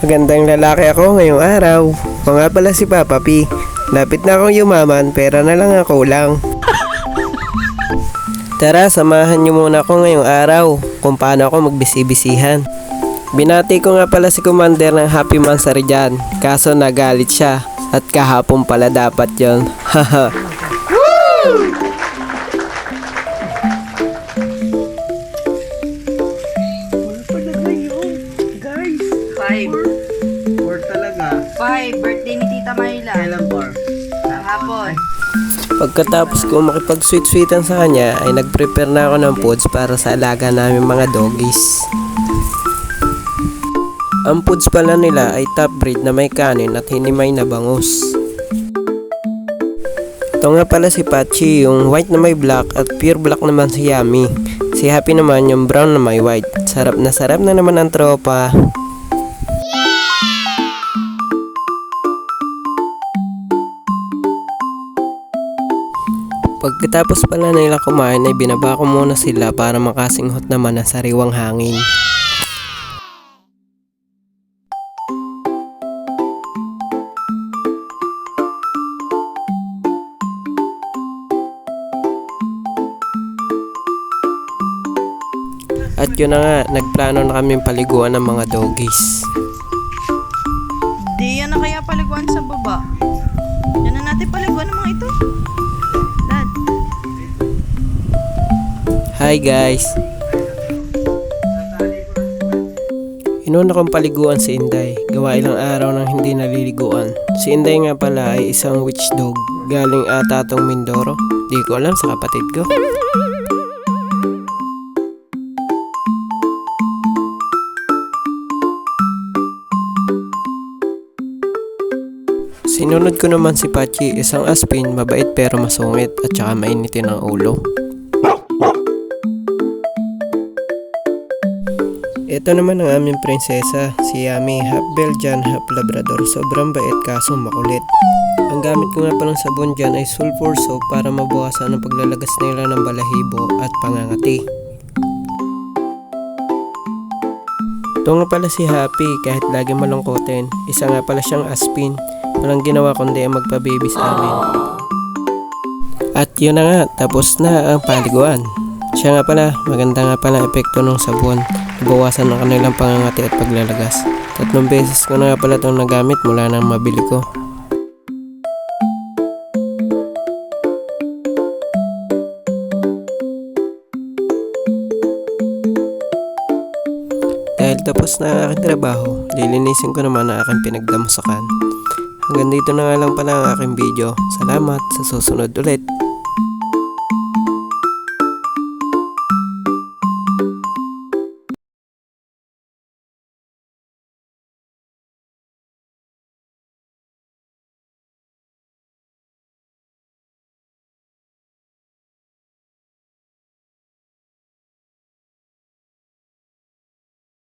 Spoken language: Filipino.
Magandang lalaki ako ngayong araw. Ako nga pala si Papa P. Lapit na akong yumaman, pera na lang ako lang. Tara, samahan niyo muna ako ngayong araw kung paano ako magbisi-bisihan. Binati ko nga pala si Commander ng Happy Mansari dyan, kaso nagalit siya at kahapon pala dapat yon. Haha. Five. Four talaga. 5. Birthday ni Tita Myla. Kailan four? Hapon. Pagkatapos ko makipag-sweet-sweetan sa kanya ay nag-prepare na ako ng foods para sa alaga namin mga doggies. Ang foods pala nila ay top breed na may kanin at hinimay na bangus. Ito nga pala si Pachi, yung white na may black at pure black naman si Yummy. Si Happy naman yung brown na may white. Sarap na naman ang tropa. Pagkatapos pala nila kumain ay binaba ko muna sila para makasinghot naman ang sariwang hangin. At yun na nga, nagplano na kami paliguan ng mga doggies. Di yan na kaya paliguan sa baba. Yan na natin paliguan ng mga ito. Dad. Hi guys! Inuna kong paliguan si Inday. Gawa ilang araw nang hindi naliliguan. Si Inday nga pala ay isang witch dog. Galing ata tong Mindoro. Di ko alam sa kapatid ko. Sinunod ko naman si Pachi, isang aspin, mabait pero masungit at saka mainitin ang ulo. Ito naman ang aming prinsesa, si Yummy, half Belgian, half Labrador. Sobrang bait kaso makulit. Ang gamit ko nga palang sabon dyan ay sulfur soap para mabawasan ang paglalagas nila ng balahibo at pangangati. Ito nga pala si Happy, kahit lagi malungkotin. Isa nga pala siyang aspin. Walang ginawa kundi ang magpa-baby sa amin. At yun na nga, tapos na ang paliguan. Siya nga pala, maganda nga pala epekto ng sabon. Nabawasan ang kanilang pangangati at paglalagas. 3 beses ko na nga pala itong nagamit mula nang mabili ko. Dahil tapos na ang aking trabaho, lilinisin ko naman ang aking pinagdamusakan. Hanggang dito na nga lang pala ang aking video. Salamat, sa susunod ulit.